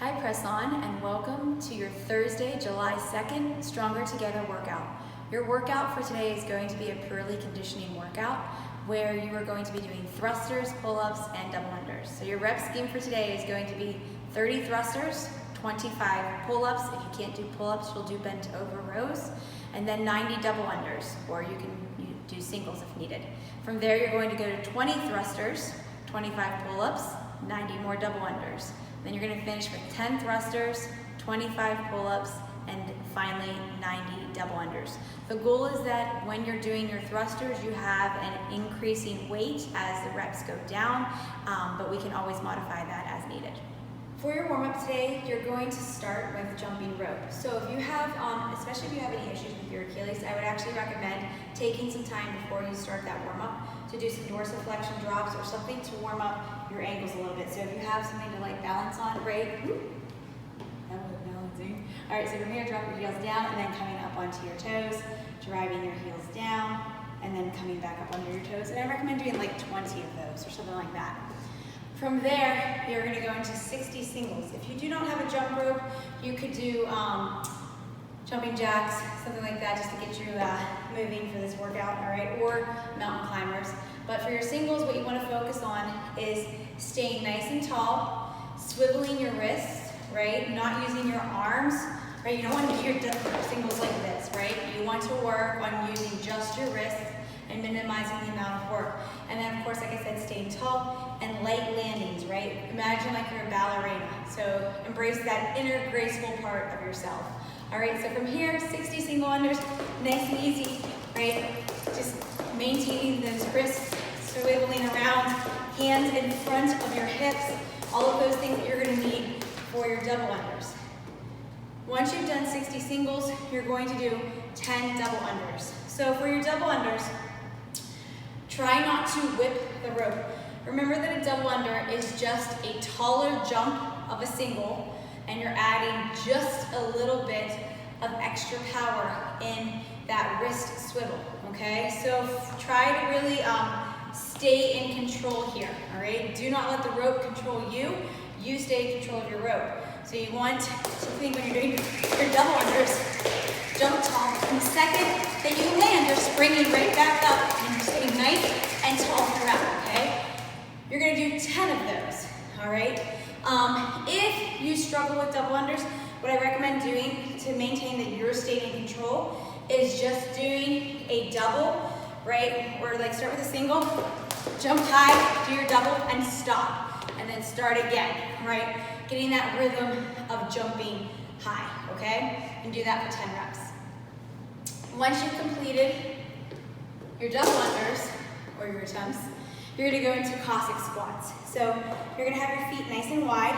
Hi Press On, and welcome to your Thursday, July 2nd, Stronger Together workout. Your workout for today is going to be a purely conditioning workout where you are going to be doing thrusters, pull-ups, and double unders. So your rep scheme for today is going to be 30 thrusters, 25 pull-ups. If you can't do pull-ups, you'll do bent over rows, and then 90 double unders, or you can do singles if needed. From there, you're going to go to 20 thrusters, 25 pull-ups, 90 more double unders. Then you're going to finish with 10 thrusters, 25 pull-ups, and finally 90 double unders. The goal is that when you're doing your thrusters, you have an increasing weight as the reps go down, but we can always modify that as needed. For your warm-up today, you're going to start with jumping rope. So if you have, especially if you have any issues with your Achilles, I would actually recommend taking some time before you start that warm-up to do some dorsiflexion drops or something to warm up your ankles a little bit. So if you have something to like balance on, right? That was balancing. All right, so from here, drop your heels down and then coming up onto your toes, driving your heels down, and then coming back up onto your toes. And I recommend doing like 20 of those or something like that. From there, you're going to go into 60 singles. If you do not have a jump rope, you could do jumping jacks, something like that, just to get you moving for this workout, all right, or mountain climbers. But for your singles, what you want to focus on is staying nice and tall, swiveling your wrists, right, not using your arms, right. You don't want to do your singles like this, right. You want to work on using just your wrists and minimizing the amount of work. And then, of course, like I said, staying tall and light landings, right? Imagine like you're a ballerina. So embrace that inner graceful part of yourself. All right, so from here, 60 single unders, nice and easy, right? Just maintaining those wrists, swiveling around, hands in front of your hips, all of those things that you're gonna need for your double unders. Once you've done 60 singles, you're going to do 10 double unders. So for your double unders, try not to whip the rope. Remember that a double under is just a taller jump of a single, and you're adding just a little bit of extra power in that wrist swivel, okay? So try to really stay in control here, all right? Do not let the rope control you. You stay in control of your rope. So you want to think when you're doing your double unders, jump tall. And the second that you land, you're springing right back up and you're staying nice and tall throughout, okay? You're gonna do 10 of those, all right? If you struggle with double unders, what I recommend doing to maintain that you're staying in control is just doing a double, right? Or like start with a single, jump high, do your double, and stop. And then start again, right? Getting that rhythm of jumping high, okay? And do that for 10 reps. Once you've completed your double unders, or your attempts, you're gonna go into Cossack squats. So you're gonna have your feet nice and wide.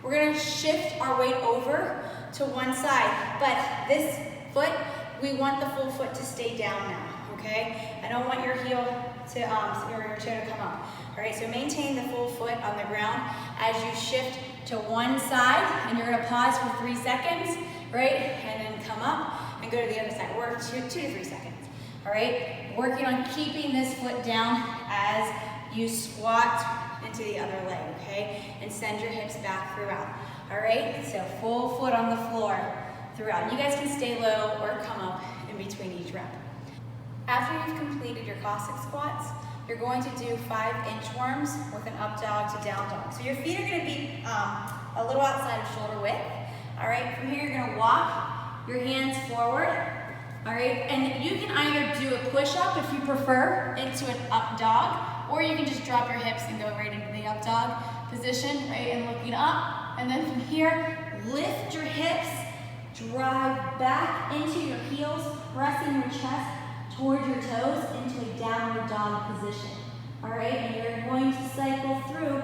We're gonna shift our weight over to one side, but this foot, we want the full foot to stay down now, okay? I don't want your heel to, or your toe to come up. All right, so maintain the full foot on the ground as you shift to one side, and you're gonna pause for 3 seconds, right? And then come up and go to the other side, or 2 to 3 seconds. All right, working on keeping this foot down as you squat into the other leg, okay? And send your hips back throughout. All right, so full foot on the floor throughout. You guys can stay low or come up in between each rep. After you've completed your Cossack squats, you're going to do 5 inchworms with an up dog to down dog. So your feet are gonna be a little outside of shoulder width. All right, from here you're gonna walk your hands forward. All right, and you can either do a push-up if you prefer into an up dog, or you can just drop your hips and go right into the up dog position, right, and looking up. And then from here, lift your hips, drive back into your heels, pressing your chest towards your toes into a downward dog position. All right, and you're going to cycle through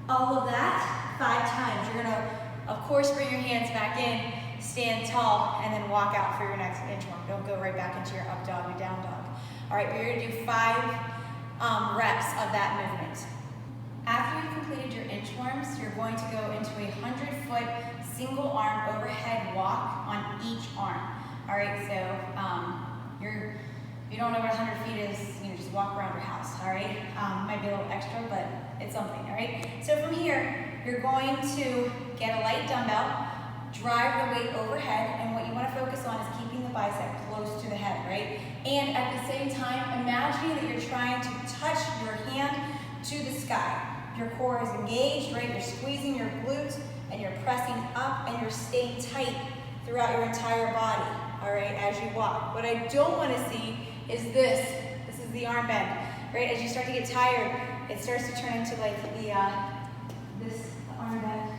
all of that 5 times. You're gonna, of course, bring your hands back in, stand tall, and then walk out for your next inchworm. Don't go right back into your up dog or down dog. All right, but you're gonna do 5 reps of that movement. After you've completed your inchworms, you're going to go into a 100-foot single arm overhead walk on each arm. All right, so if you don't know what 100 feet is, you know, just walk around your house, all right? Might be a little extra, but it's something, all right? So from here, you're going to get a light dumbbell, drive the weight overhead, and what you want to focus on is keeping the bicep close to the head, right? And at the same time, imagining that you're trying to touch your hand to the sky. Your core is engaged, right? You're squeezing your glutes, and you're pressing up, and you're staying tight throughout your entire body, all right, as you walk. What I don't want to see is this. This is the arm bend, right? As you start to get tired, it starts to turn into like this arm bend,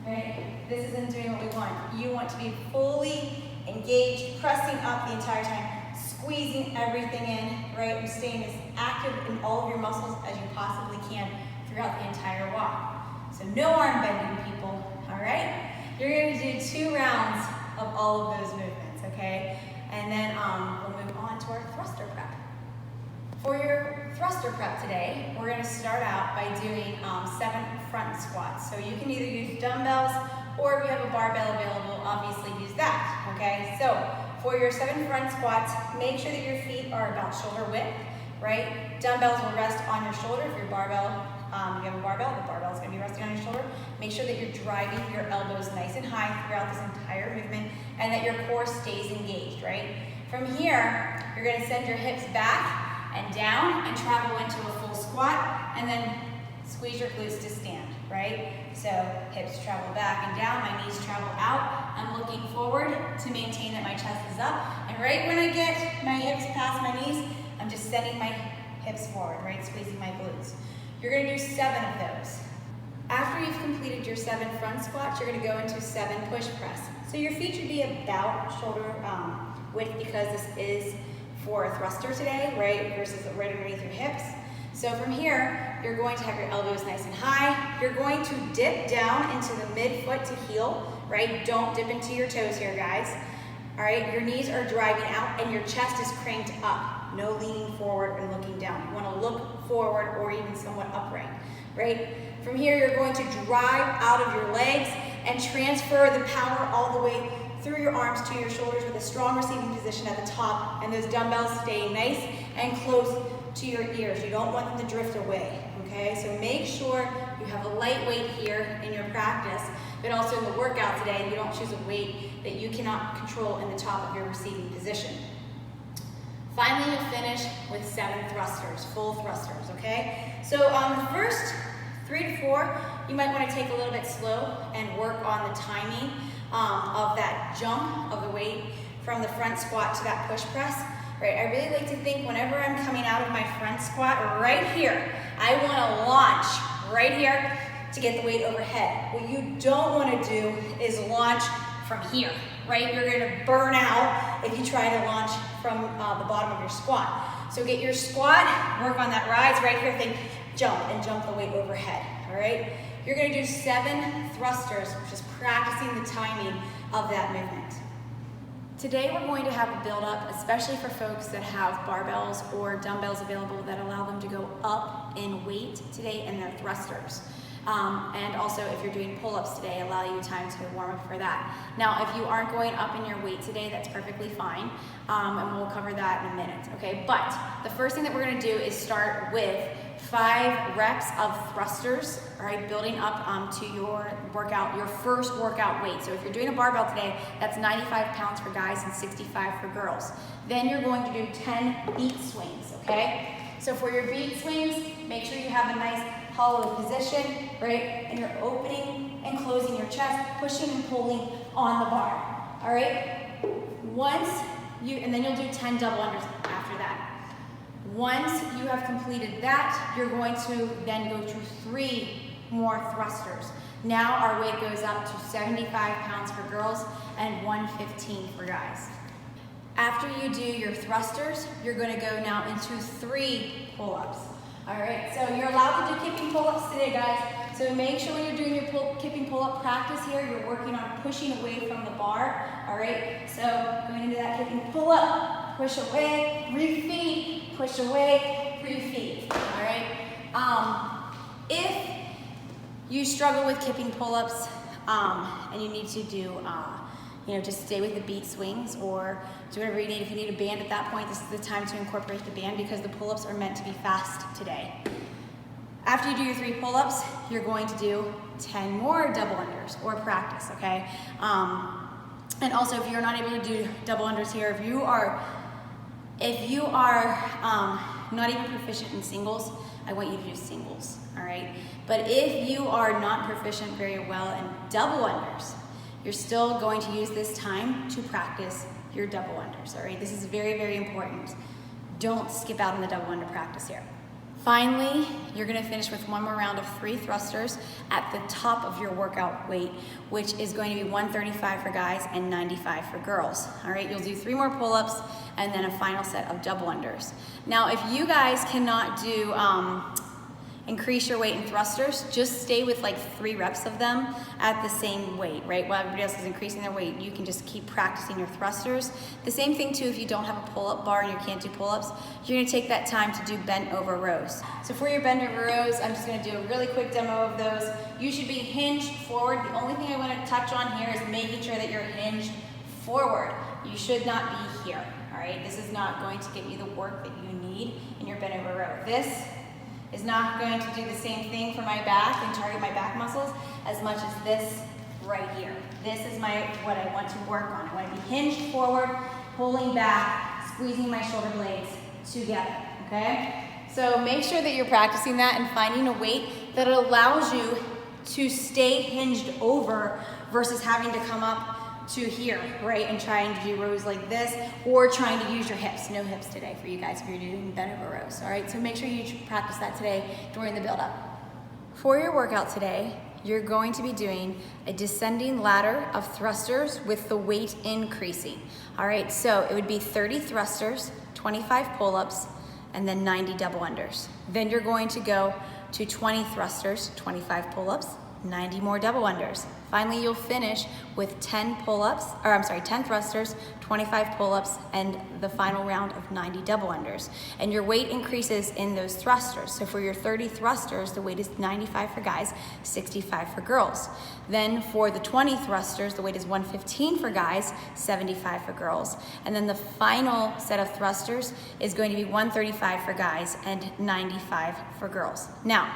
right? This isn't doing what we want. You want to be fully engaged, pressing up the entire time, squeezing everything in, right? And staying as active in all of your muscles as you possibly can throughout the entire walk. So no arm bending, people, all right? You're going to do 2 rounds of all of those movements, okay? And then we'll move on to our thruster prep. For your thruster prep today, we're going to start out by doing 7 front squats. So you can either use dumbbells, or if you have a barbell available, obviously use that, okay? So for your 7 front squats, make sure that your feet are about shoulder width, right? Dumbbells will rest on your shoulder. If your barbell, you have a barbell, the barbell is going to be resting on your shoulder. Make sure that you're driving your elbows nice and high throughout this entire movement, and that your core stays engaged, right? From here, you're going to send your hips back and down and travel into a full squat, and then squeeze your glutes to stand, right? So hips travel back and down, my knees travel out. I'm looking forward to maintain that my chest is up, and right when I get my hips past my knees, I'm just sending my hips forward, right? Squeezing my glutes. You're going to do 7 of those. After you've completed your 7 front squats, you're going to go into 7 push press. So your feet should be about shoulder width, because this is for a thruster today, right? Versus right underneath your hips. So from here, you're going to have your elbows nice and high. You're going to dip down into the midfoot to heel, right? Don't dip into your toes here, guys. All right, your knees are driving out and your chest is cranked up. No leaning forward and looking down. You want to look forward or even somewhat upright, right? From here, you're going to drive out of your legs and transfer the power all the way through your arms to your shoulders with a strong receiving position at the top, and those dumbbells stay nice and close to your ears. You don't want them to drift away, okay? So make sure you have a light weight here in your practice, but also in the workout today, you don't choose a weight that you cannot control in the top of your receiving position. Finally, you'll finish with 7 thrusters, full thrusters, okay? So the first 3 to 4, you might want to take a little bit slow and work on the timing of that jump of the weight from the front squat to that push press, right? I really like to think whenever I'm coming out of my front squat right here, I want to launch right here to get the weight overhead. What you don't want to do is launch from here, right? You're going to burn out if you try to launch from the bottom of your squat. So get your squat, work on that rise right here, think jump, and jump the weight overhead, all right? You're going to do 7 thrusters, which is practicing the timing of that movement. Today we're going to have a build up, especially for folks that have barbells or dumbbells available that allow them to go up in weight today in their thrusters. And also if you're doing pull-ups today, allow you time to warm up for that. Now, if you aren't going up in your weight today, that's perfectly fine. And we'll cover that in a minute, okay? But the first thing that we're gonna do is start with 5 reps of thrusters, all right, building up to your workout, your first workout weight. So if you're doing a barbell today, that's 95 pounds for guys and 65 for girls. Then you're going to do 10 beat swings, okay? So for your beat swings, make sure you have a nice hollow position, right? And you're opening and closing your chest, pushing and pulling on the bar, all right? And then you'll do 10 double unders after that. Once you have completed that, you're going to then go to 3 more thrusters. Now our weight goes up to 75 pounds for girls and 115 for guys. After you do your thrusters, you're going to go now into 3 pull-ups. All right, so you're allowed to do kipping pull-ups today, guys. So make sure when you're doing your kipping pull-up practice here, you're working on pushing away from the bar. All right, so going into that kipping pull-up, push away, re-feed, push away, re-feed. All right. If you struggle with kipping pull-ups and you need to do, just stay with the beat swings or do whatever you need. If you need a band at that point, this is the time to incorporate the band because the pull-ups are meant to be fast today. After you do your 3 pull-ups, you're going to do 10 more double unders or practice, okay? And also, if you're not able to do double unders here, if you are not even proficient in singles, I want you to do singles, all right? But if you are not proficient very well in double unders, you're still going to use this time to practice your double unders, all right? This is very, very important. Don't skip out on the double under practice here. Finally, you're gonna finish with 1 more round of 3 thrusters at the top of your workout weight, which is going to be 135 for guys and 95 for girls. All right, you'll do 3 more pull-ups and then a final set of double unders. Now, if you guys cannot do increase your weight in thrusters, just stay with like 3 reps of them at the same weight, right? While everybody else is increasing their weight, you can just keep practicing your thrusters. The same thing too, if you don't have a pull-up bar and you can't do pull-ups, you're gonna take that time to do bent over rows. So for your bent over rows, I'm just gonna do a really quick demo of those. You should be hinged forward. The only thing I wanna touch on here is making sure that you're hinged forward. You should not be here, all right? This is not going to get you the work that you need in your bent over row. This is not going to do the same thing for my back and target my back muscles as much as this right here. This is what I want to work on. I want to be hinged forward, pulling back, squeezing my shoulder blades together, okay? So make sure that you're practicing that and finding a weight that allows you to stay hinged over versus having to come up to here, right, and trying to do rows like this, or trying to use your hips. No hips today for you guys if you're doing bent over rows, all right? So make sure you practice that today during the build-up. For your workout today, you're going to be doing a descending ladder of thrusters with the weight increasing, all right? So it would be 30 thrusters, 25 pull-ups, and then 90 double unders. Then you're going to go to 20 thrusters, 25 pull-ups, 90 more double unders. Finally, you'll finish with 10 thrusters, 25 pull-ups, and the final round of 90 double unders. And your weight increases in those thrusters. So for your 30 thrusters, the weight is 95 for guys, 65 for girls. Then for the 20 thrusters, the weight is 115 for guys, 75 for girls. And then the final set of thrusters is going to be 135 for guys and 95 for girls. Now,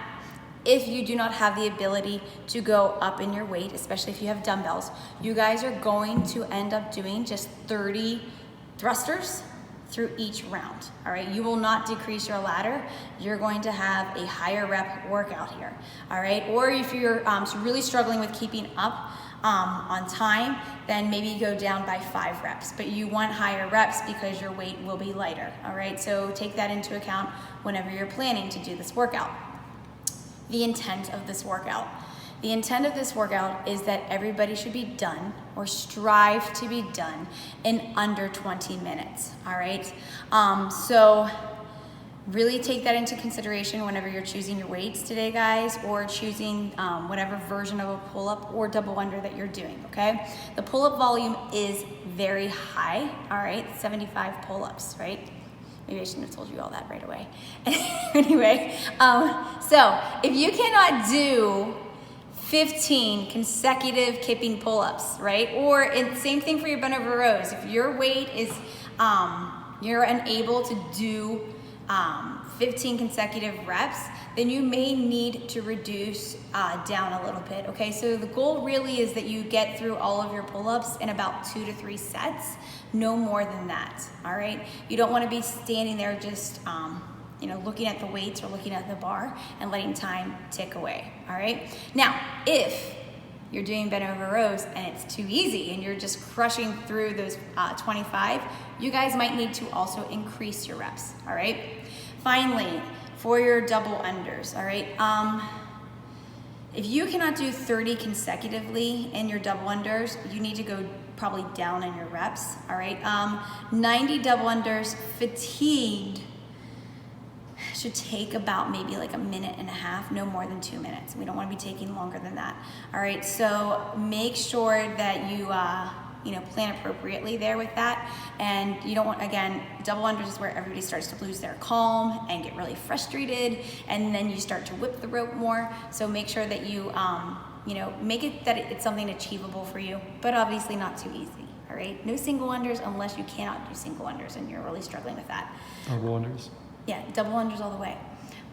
if you do not have the ability to go up in your weight, especially if you have dumbbells, you guys are going to end up doing just 30 thrusters through each round, all right? You will not decrease your ladder. You're going to have a higher rep workout here, all right? Or if you're really struggling with keeping up on time, then maybe go down by 5 reps, but you want higher reps because your weight will be lighter, all right? So take that into account whenever you're planning to do this workout. The intent of this workout. The intent of this workout is that everybody should be done or strive to be done in under 20 minutes, all right? So really take that into consideration whenever you're choosing your weights today, guys, or choosing whatever version of a pull-up or double under that you're doing, okay? The pull-up volume is very high, all right? 75 pull-ups, right? Maybe I shouldn't have told you all that right away. Anyway, so if you cannot do 15 consecutive kipping pull-ups, right? Or same thing for your bent over rows. If your weight is, you're unable to do 15 consecutive reps, then you may need to reduce down a little bit, okay? So the goal really is that you get through all of your pull-ups in about 2 to 3 sets, no more than that, all right? You don't wanna be standing there just looking at the weights or looking at the bar and letting time tick away, all right? Now, if you're doing bent over rows and it's too easy and you're just crushing through those 25, you guys might need to also increase your reps, all right? Finally, for your double unders, all right? If you cannot do 30 consecutively in your double unders, you need to go probably down in your reps, all right? 90 double unders fatigued should take about maybe like 1.5 minutes, no more than 2 minutes. We don't want to be taking longer than that, all right? So make sure that you plan appropriately there with that. And you don't want, again, double unders is where everybody starts to lose their calm and get really frustrated, and then you start to whip the rope more. So make sure that you, make it that it's something achievable for you, but obviously not too easy, all right? No single unders unless you cannot do single unders and you're really struggling with that. Double unders? Yeah, double unders all the way.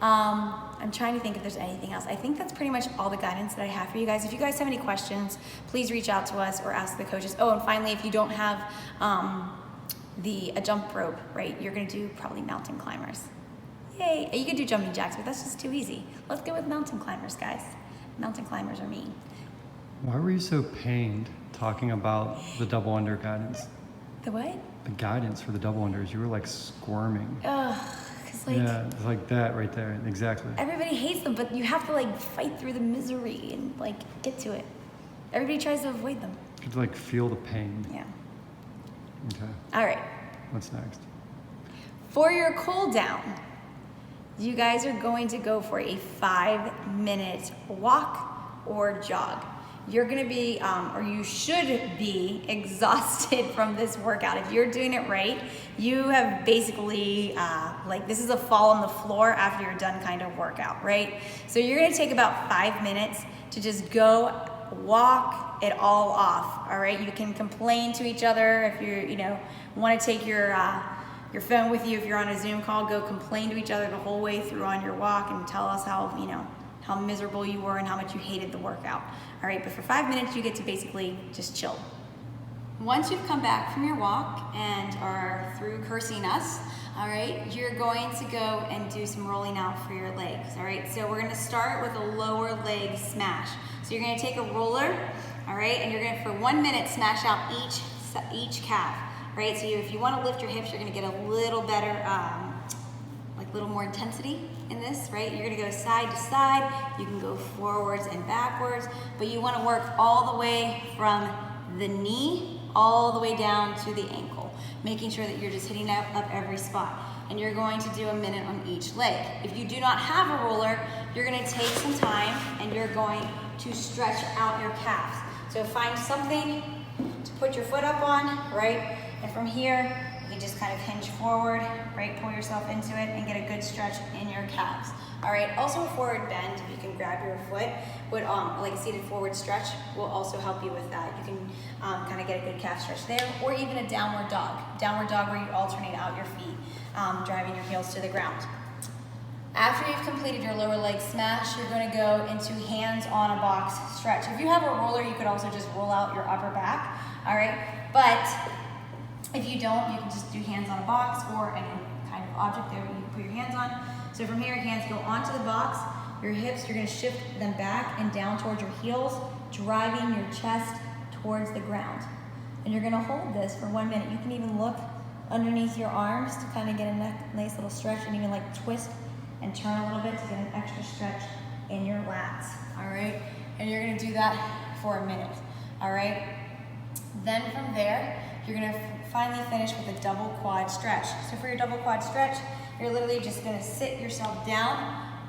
I'm trying to think if there's anything else. I think that's pretty much all the guidance that I have for you guys. If you guys have any questions, please reach out to us or ask the coaches. Oh, and finally, if you don't have a jump rope, right, you're gonna do probably mountain climbers. Yay, you can do jumping jacks, but that's just too easy. Let's go with mountain climbers, guys. Mountain climbers are mean. Why were you so pained talking about the double under guidance? The what? The guidance for the double unders. You were like squirming. Ugh, cause like. Yeah, it's like that right there, exactly. Everybody hates them, but you have to like fight through the misery and like get to it. Everybody tries to avoid them. You could like feel the pain. Yeah. Okay. All right. What's next? For your cool down, you guys are going to go for a 5-minute walk or jog. You're gonna be, or you should be exhausted from this workout. If you're doing it right, you have basically, like this is a fall on the floor after you're done kind of workout, right? So you're gonna take about 5 minutes to just go walk it all off, all right? You can complain to each other if you wanna take your phone with you. If you're on a Zoom call, go complain to each other the whole way through on your walk and tell us how miserable you were and how much you hated the workout. All right, but for 5 minutes, you get to basically just chill. Once you've come back from your walk and are through cursing us, all right, you're going to go and do some rolling out for your legs, all right? So we're gonna start with a lower leg smash. So you're gonna take a roller, all right, and you're gonna, for 1 minute, smash out each calf, right? So if you wanna lift your hips, you're gonna get a little better, like a little more intensity in this, right? You're gonna go side to side, you can go forwards and backwards, but you wanna work all the way from the knee all the way down to the ankle, making sure that you're just hitting up every spot. And you're going to do a minute on each leg. If you do not have a roller, you're gonna take some time and you're going to stretch out your calves. So find something to put your foot up on, right? And from here, you can just kind of hinge forward, right? Pull yourself into it and get a good stretch in your calves. All right, also a forward bend, if you can grab your foot, would like a seated forward stretch will also help you with that. You can kind of get a good calf stretch there, or even a downward dog. Downward dog where you alternate out your feet, driving your heels to the ground. After you've completed your lower leg smash, you're gonna go into hands on a box stretch. If you have a roller, you could also just roll out your upper back, all right? But if you don't, you can just do hands on a box or any kind of object there you can put your hands on. So from here, your hands go onto the box, your hips, you're gonna shift them back and down towards your heels, driving your chest towards the ground. And you're gonna hold this for 1 minute. You can even look underneath your arms to kind of get a nice little stretch, and even like twist and turn a little bit to get an extra stretch in your lats, all right? And you're gonna do that for a minute, all right? Then from there, you're gonna finally finish with a double quad stretch. So for your double quad stretch, you're literally just gonna sit yourself down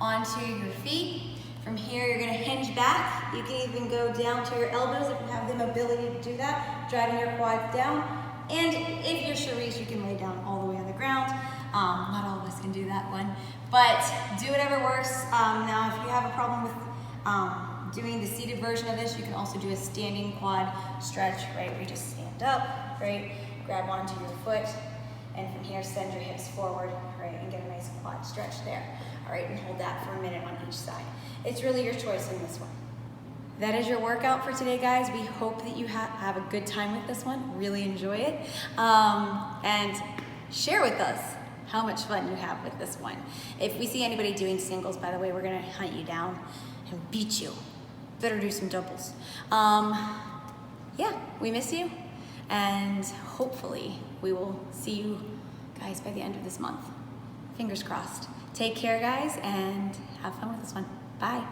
onto your feet. From here, you're gonna hinge back. You can even go down to your elbows if you have the mobility to do that, driving your quads down. And if you're Charisse, you can lay down all the way on the ground. Not all of us can do that one, but do whatever works. Now, if you have a problem with doing the seated version of this, you can also do a standing quad stretch, right? Where you just stand up, right? Grab onto your foot, and from here, send your hips forward, right? And get a nice quad stretch there. All right, and hold that for a minute on each side. It's really your choice in this one. That is your workout for today, guys. We hope that you have a good time with this one, really enjoy it, and share with us how much fun you have with this one. If we see anybody doing singles, by the way, we're gonna hunt you down and beat you. Better do some doubles. Yeah, we miss you, and hopefully we will see you guys by the end of this month. Fingers crossed. Take care, guys, and have fun with this one. Bye.